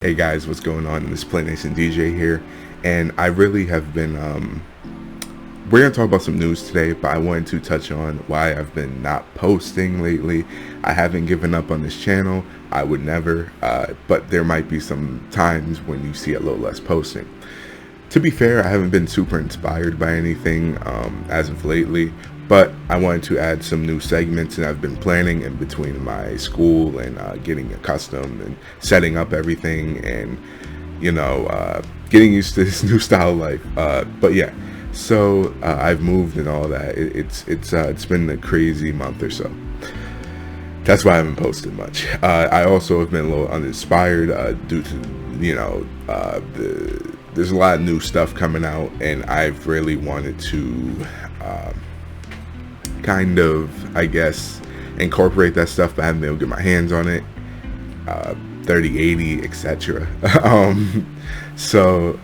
Hey guys, what's going on? This is PlayNation DJ here, and I really have been, we're going to talk about some news today, but I wanted to touch on why I've been not posting lately. I haven't given up on this channel. I would never, but there might be some times when you see a little less posting. To be fair, I haven't been super inspired by anything as of lately, but I wanted to add some new segments, and I've been planning in between my school and getting accustomed and setting up everything and, getting used to this new style of life. But yeah, so I've moved and all that. It's been a crazy month or so. That's why I haven't posted much. I also have been a little uninspired due to, there's a lot of new stuff coming out, and I've really wanted to kind of, I guess, incorporate that stuff, but I haven't been able to get my hands on it. 3080, etc. So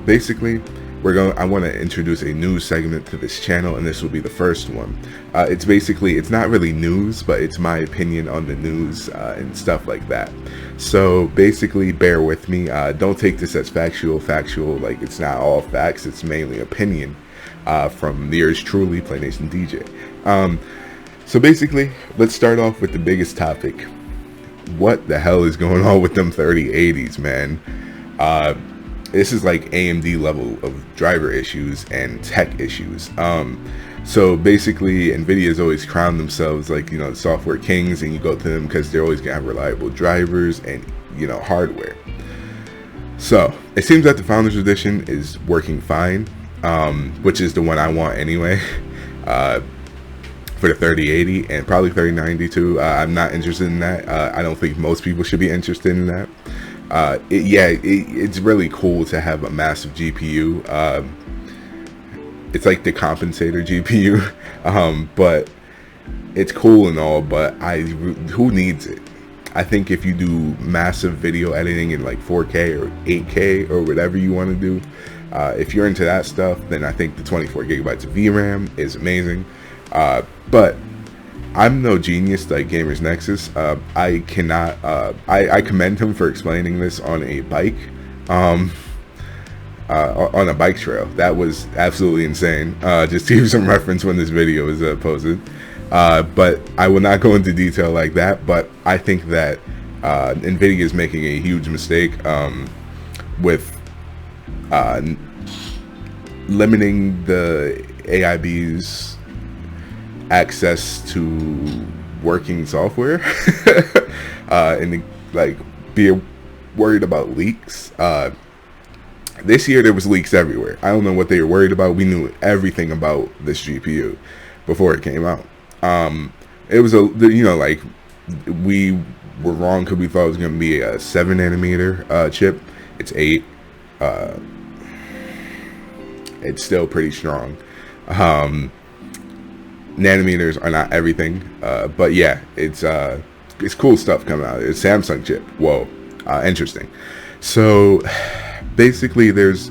basically, I want to introduce a news segment to this channel, and this will be the first one. It's not really news, but it's my opinion on the news and stuff like that. So basically, bear with me. Don't take this as factual. Like, it's not all facts. It's mainly opinion from yours truly, PlayNation DJ. So basically, let's start off with the biggest topic. What the hell is going on with them 3080s, man? This is like AMD level of driver issues and tech issues. So basically, NVIDIA's always crowned themselves like, the software kings, and you go to them because they're always gonna have reliable drivers and, hardware. So it seems that the Founders Edition is working fine, which is the one I want anyway, for the 3080 and probably 3090 too. I'm not interested in that. I don't think most people should be interested in that. It's really cool to have a massive GPU. It's like the compensator GPU, but it's cool and all, but who needs it? I think if you do massive video editing in like 4K or 8K or whatever you want to do, if you're into that stuff, then I think the 24 gigabytes of VRAM is amazing. But I'm no genius like Gamers Nexus. I commend him for explaining this on a bike, on a bike trail. That was absolutely insane. Just to give some reference when this video is posted. But I will not go into detail like that. But I think that NVIDIA is making a huge mistake with limiting the AIB's access to working software and be worried about leaks. This year there was leaks everywhere. I don't know what they were worried about. We knew everything about this GPU before it came out. It was we were wrong because we thought it was going to be a 7 nanometer chip. It's 8. It's still pretty strong. Nanometers are not everything, but yeah, it's cool stuff coming out. It's Samsung chip. Whoa, interesting. So basically, there's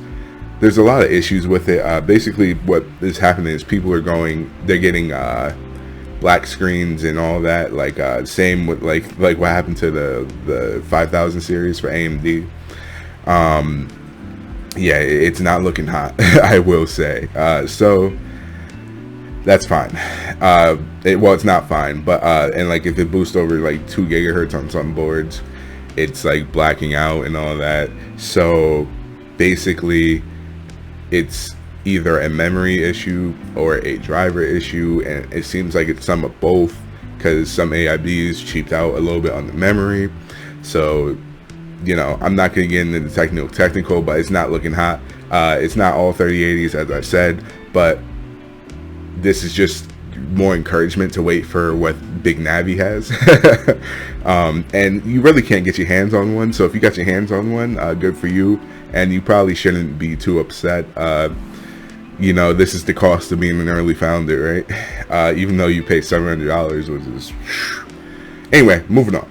a lot of issues with it. Basically, what is happening is they're getting black screens and all that. Like same with like what happened to the 5000 series for AMD. Yeah, it's not looking hot. I will say. So that's fine. It's not fine, but and like if it boosts over like 2 gigahertz on some boards, it's like blacking out and all that. So basically, it's either a memory issue or a driver issue, and it seems like it's some of both because some AIBs cheaped out a little bit on the memory. So I'm not going to get into the technical, but it's not looking hot. It's not all 3080s, as I said, but this is just more encouragement to wait for what Big Navi has. And you really can't get your hands on one, so if you got your hands on one, good for you, and you probably shouldn't be too upset. This is the cost of being an early founder, right? Even though you pay $700, which is... Anyway, moving on.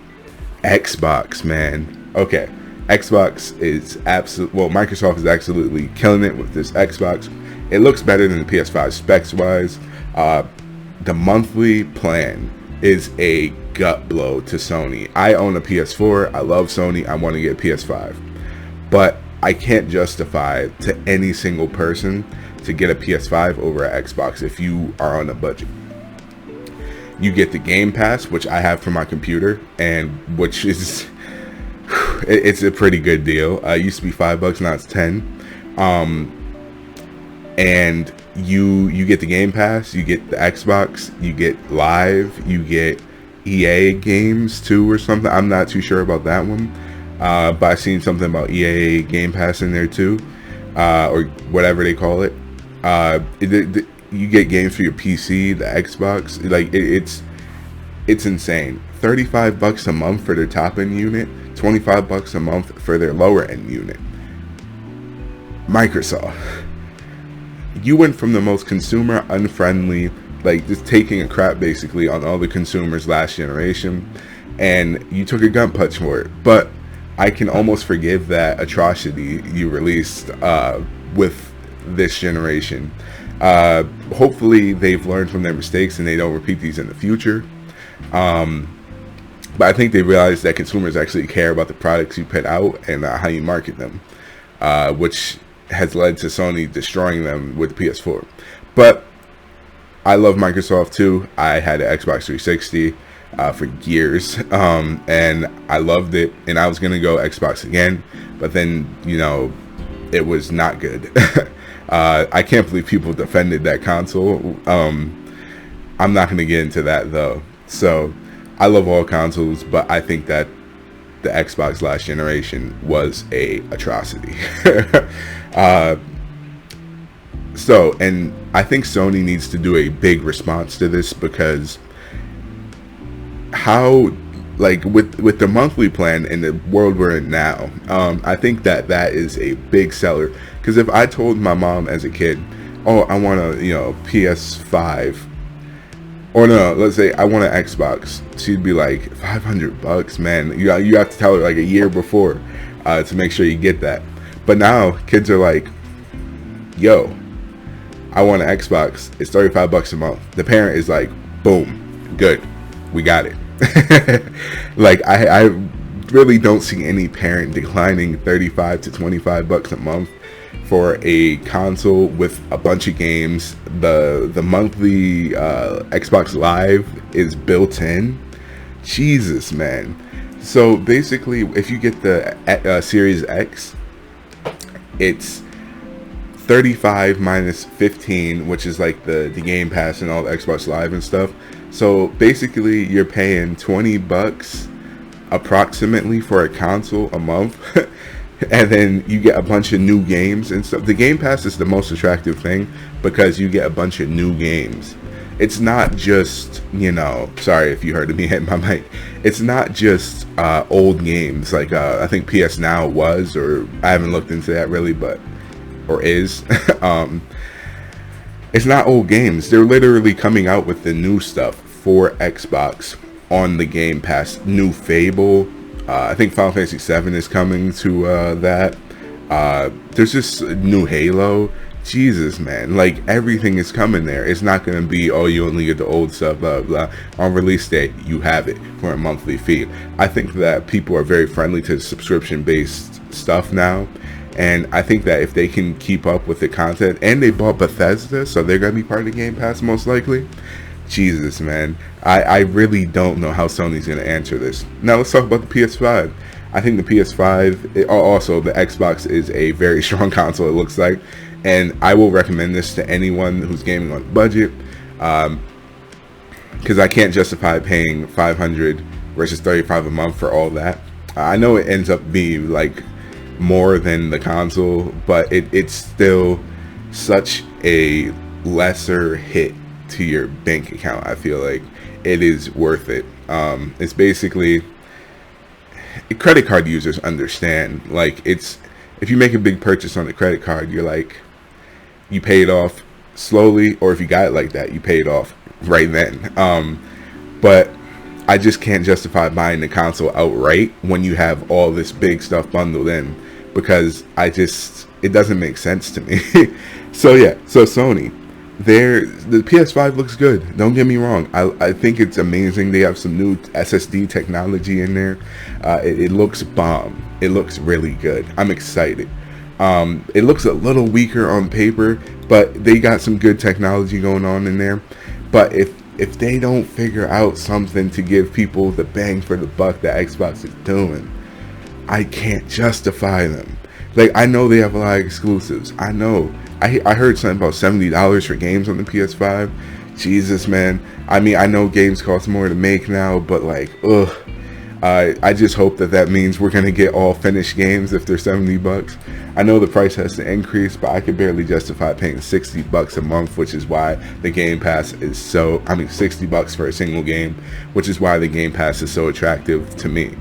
Xbox, man. Okay, Xbox is Microsoft is absolutely killing it with this Xbox. It looks better than the PS5 specs wise. The monthly plan is a gut blow to Sony. I own a PS4. I love Sony. I want to get a PS5. But I can't justify to any single person to get a PS5 over an Xbox if you are on a budget. You get the Game Pass, which I have for my computer, and which is it's a pretty good deal. It used to be $5, now it's 10. And you get the Game Pass, you get the Xbox, you get Live, you get EA games too or something. I'm not too sure about that one, but I've seen something about EA Game Pass in there too, or whatever they call it. You get games for your PC, the Xbox. Like it's insane. $35 a month for their top end unit, $25 a month for their lower end unit. Microsoft, you went from the most consumer unfriendly, like just taking a crap basically on all the consumers last generation, and you took a gun punch for it. But I can almost forgive that atrocity you released with this generation. Hopefully they've learned from their mistakes and they don't repeat these in the future. But I think they realize that consumers actually care about the products you put out and how you market them, which has led to Sony destroying them with the PS4. But I love Microsoft too. I had an Xbox 360 for years, and I loved it, and I was gonna go Xbox again, but then, you know, it was not good. I can't believe people defended that console. I'm not gonna get into that though. So I love all consoles, but I think that the Xbox last generation was a atrocity. So, and I think Sony needs to do a big response to this, because how, like with the monthly plan in the world we're in now, I think that is a big seller. Because if I told my mom as a kid, oh, I want a, you know, PS5, or no, let's say I want an Xbox, she'd be like, $500, man. You have to tell her like a year before to make sure you get that. But now kids are like, yo, I want an Xbox. It's $35 a month. The parent is like, boom, good, we got it. Like I really don't see any parent declining $35 to $25 a month for a console with a bunch of games. The monthly Xbox Live is built in. Jesus, man. So basically, if you get the Series X, it's 35 minus 15, which is like the Game Pass and all the Xbox Live and stuff. So basically, you're paying $20 approximately for a console a month. And then you get a bunch of new games and stuff. The Game Pass is the most attractive thing because you get a bunch of new games. It's not just, you know, sorry if you heard me hit my mic. It's not just old games like I think PS Now was, or I haven't looked into that really, but, or is. It's not old games. They're literally coming out with the new stuff for Xbox on the Game Pass. New Fable. I think Final Fantasy VII is coming to that. There's just new Halo. Jesus, man. Like, everything is coming there. It's not going to be, oh, you only get the old stuff, blah, blah. On release date, you have it for a monthly fee. I think that people are very friendly to subscription-based stuff now. And I think that if they can keep up with the content, and they bought Bethesda, so they're going to be part of the Game Pass most likely. Jesus, man. I really don't know how Sony's going to answer this. Now, let's talk about the PS5. I think the PS5, also the Xbox, is a very strong console, it looks like. And I will recommend this to anyone who's gaming on budget. Because I can't justify paying $500 versus $35 a month for all that. I know it ends up being like more than the console, but it's still such a lesser hit to your bank account. I feel like it is worth it. It's basically, credit card users understand, like, it's, if you make a big purchase on a credit card, you're like, you pay it off slowly, or if you got it like that, you pay it off right then. But I just can't justify buying the console outright when you have all this big stuff bundled in, because it doesn't make sense to me. So yeah, so Sony, The PS5 looks good. Don't get me wrong. I think it's amazing. They have some new SSD technology in there. It looks bomb. It looks really good. I'm excited. It looks a little weaker on paper, but they got some good technology going on in there. But if they don't figure out something to give people the bang for the buck that Xbox is doing, I can't justify them. Like, I know they have a lot of exclusives. I know. I heard something about $70 for games on the PS5. Jesus, man. I mean, I know games cost more to make now, but like, ugh. I just hope that means we're gonna get all finished games if they're $70. I know the price has to increase, but I could barely justify paying $60 a month, which is why the Game Pass is so. I mean, $60 for a single game, which is why the Game Pass is so attractive to me.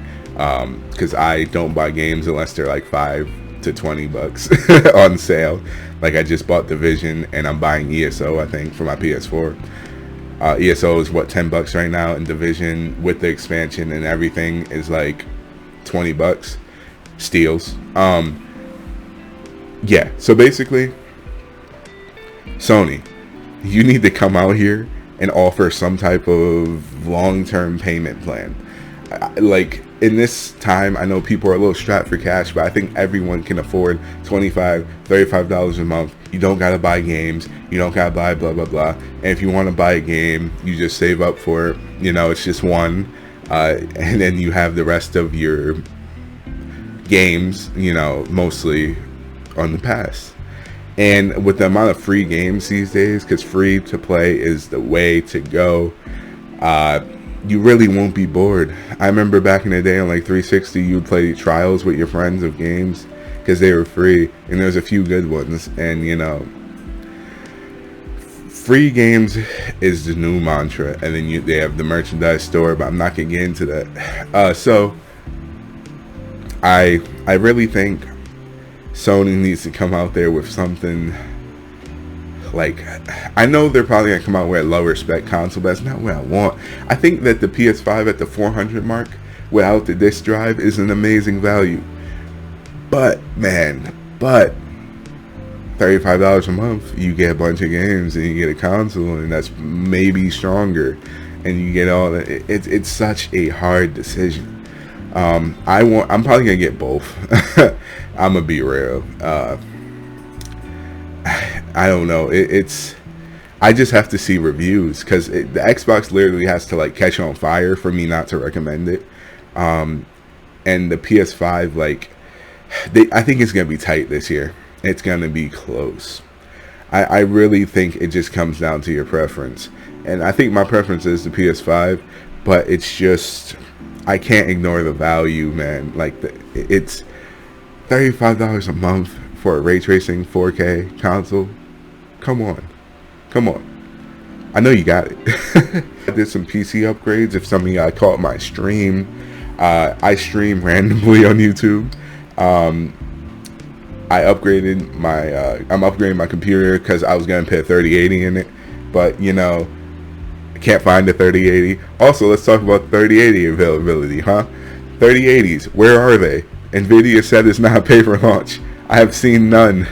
Because I don't buy games unless they're like $5 to $20 on sale. Like, I just bought Division and I'm buying ESO, I think, for my PS4. ESO is what, $10 right now, and Division with the expansion and everything is like $20 steals. Yeah, so basically, Sony, you need to come out here and offer some type of long-term payment plan. Like, in this time, I know people are a little strapped for cash, but I think everyone can afford $25, $35 a month. You don't gotta buy games, you don't gotta buy blah blah blah. And if you want to buy a game, you just save up for it. You know, it's just one, and then you have the rest of your games, you know, mostly on the pass. And with the amount of free games these days, because free to play is the way to go, you really won't be bored. I remember back in the day on like 360, you'd play trials with your friends of games because they were free, and there's a few good ones. And you know, free games is the new mantra. And then they have the merchandise store, but I'm not gonna get into that. So I really think Sony needs to come out there with something. Like, I know they're probably gonna come out with a lower spec console, but that's not what I want. I think that the PS5 at the 400 mark without the disc drive is an amazing value. But man, $35 a month, you get a bunch of games and you get a console, and that's maybe stronger, and you get all that. It's such a hard decision. I'm probably gonna get both. I'm gonna be real. I don't know. I just have to see reviews, because the Xbox literally has to like catch on fire for me not to recommend it. And the PS5, like, I think it's gonna be tight this year. It's gonna be close. I really think it just comes down to your preference, and I think my preference is the PS5, but it's just, I can't ignore the value, man. Like, it's $35 a month for a ray tracing 4K console. Come on. I know you got it. I did some PC upgrades. If some of y'all caught my stream, I stream randomly on YouTube. I'm upgrading my computer because I was gonna put a 3080 in it, but you know, I can't find a 3080. Also, let's talk about 3080 availability, huh? 3080s, where are they? Nvidia said it's not pay for launch. I have seen none.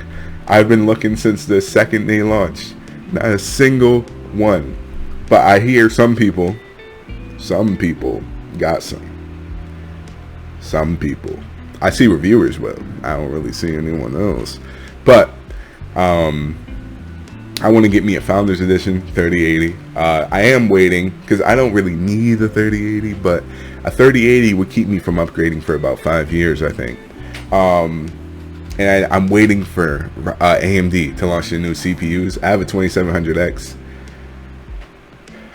I've been looking since the second they launched. Not a single one. But I hear some people got some. Some people. I see reviewers, but I don't really see anyone else. But I want to get me a Founders Edition 3080. I am waiting because I don't really need a 3080, but a 3080 would keep me from upgrading for about 5 years, I think. And I'm waiting for AMD to launch their new CPUs. I have a 2700X.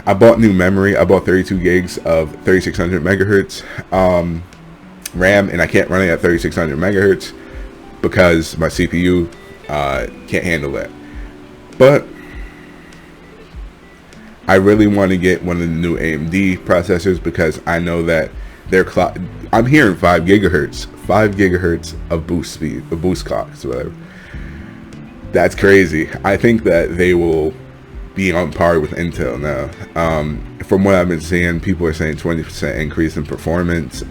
I bought new memory. I bought 32 gigs of 3600 megahertz RAM, and I can't run it at 3600 megahertz because my CPU can't handle that. But I really want to get one of the new AMD processors because I know that their clock. I'm hearing 5 gigahertz of boost speed, of boost clocks, whatever. That's crazy. I think that they will be on par with Intel now. From what I've been seeing, people are saying 20% increase in performance.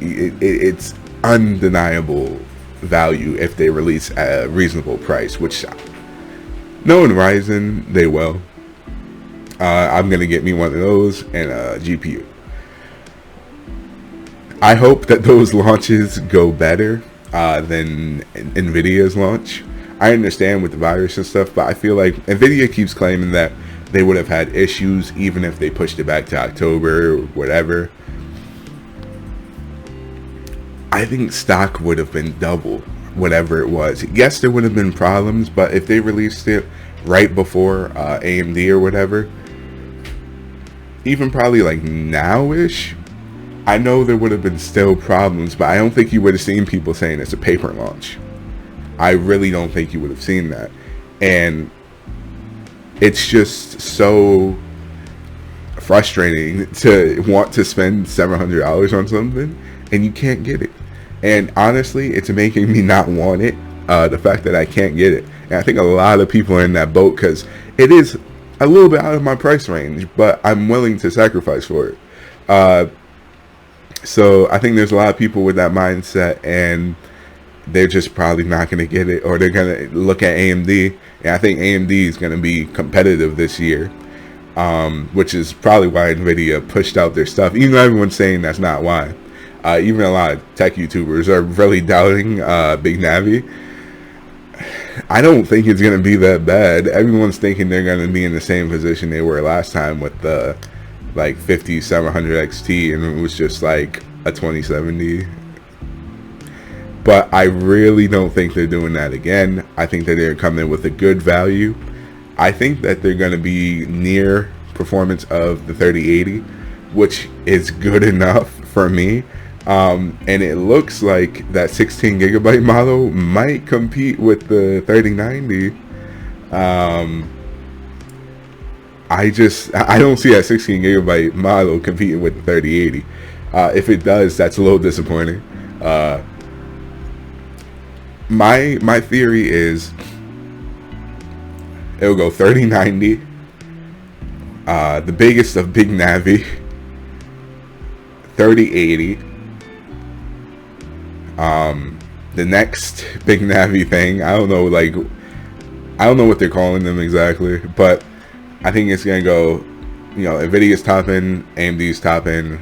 It's undeniable value if they release at a reasonable price, which Knowing Ryzen, they will. I'm gonna get me one of those and a GPU. I hope that those launches go better than Nvidia's launch. I understand with the virus and stuff, but I feel like Nvidia keeps claiming that they would have had issues even if they pushed it back to October or whatever. I think stock would have been double whatever it was. Yes, there would have been problems, but if they released it right before AMD or whatever, even probably like now-ish, I know there would have been still problems, but I don't think you would have seen people saying it's a paper launch. I really don't think you would have seen that. And it's just so frustrating to want to spend $700 on something and you can't get it. And honestly, it's making me not want it, the fact that I can't get it. And I think a lot of people are in that boat because it is a little bit out of my price range, but I'm willing to sacrifice for it. So I think there's a lot of people with that mindset, and they're just probably not going to get it, or they're going to look at AMD. And I think AMD is going to be competitive this year, which is probably why Nvidia pushed out their stuff, even though everyone's saying that's not why. Even a lot of tech YouTubers are really doubting Big Navi. I don't think it's going to be that bad. Everyone's thinking they're going to be in the same position they were last time with the like 5700 XT, and it was just like a 2070. But I really don't think they're doing that again. I think that they're coming with a good value. I think that they're going to be near performance of the 3080, which is good enough for me. And it looks like that 16 gigabyte model might compete with the 3090. I don't see that 16 gigabyte model competing with the 3080. If it does, that's a little disappointing. My theory is it'll go 3090, the biggest of Big Navi, 3080, the next Big Navi thing, I don't know what they're calling them exactly, but I think it's gonna go, Nvidia's top end, AMD's top end,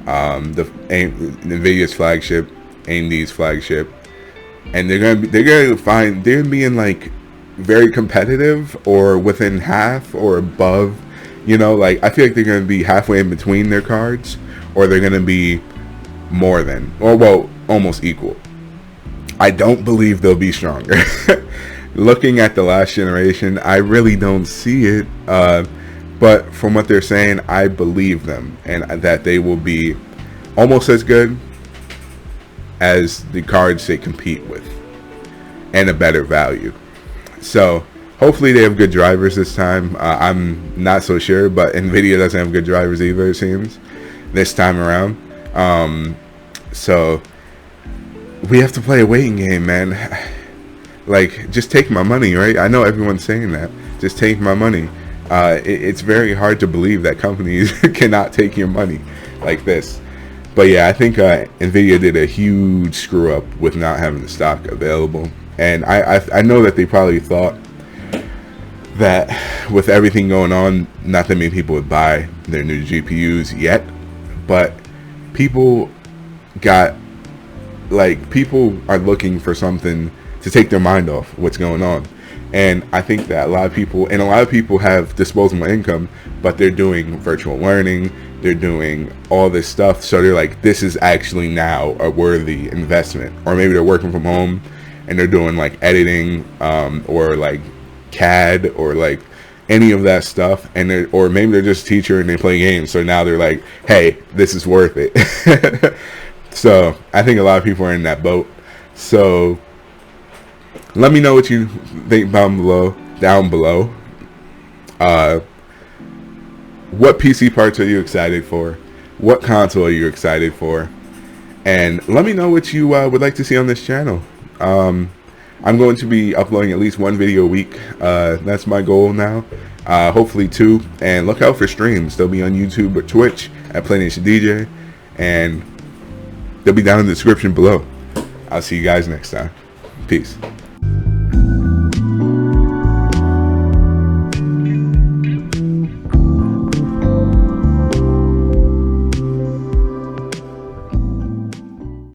Nvidia's flagship, AMD's flagship, and they're gonna be in like very competitive or within half or above. I feel like they're gonna be halfway in between their cards, or they're gonna be more than, or well, almost equal. I don't believe they'll be stronger. Looking at the last generation, I really don't see it. But from what they're saying, I believe them, and that they will be almost as good as the cards they compete with, and a better value. So hopefully they have good drivers this time. I'm not so sure, but Nvidia doesn't have good drivers either, it seems, this time around. So we have to play a waiting game, man. Like, just take my money, right? I know everyone's saying that. Just take my money. It's very hard to believe that companies cannot take your money like this. But yeah, I think Nvidia did a huge screw up with not having the stock available. And I know that they probably thought that with everything going on, not that many people would buy their new GPUs yet. But people are looking for something to take their mind off what's going on. And I think that a lot of people have disposable income, but they're doing virtual learning, they're doing all this stuff, so they're like, this is actually now a worthy investment. Or maybe they're working from home and they're doing like editing, or like CAD, or like any of that stuff, and or maybe they're just a teacher and they play games, so now they're like, hey, this is worth it. So I think a lot of people are in that boat. So let me know what you think down below. What PC parts are you excited for? What console are you excited for? And let me know what you would like to see on this channel. I'm going to be uploading at least one video a week. That's my goal now. Hopefully 2. And look out for streams. They'll be on YouTube or Twitch at PlayNationDJ. And they'll be down in the description below. I'll see you guys next time. Peace.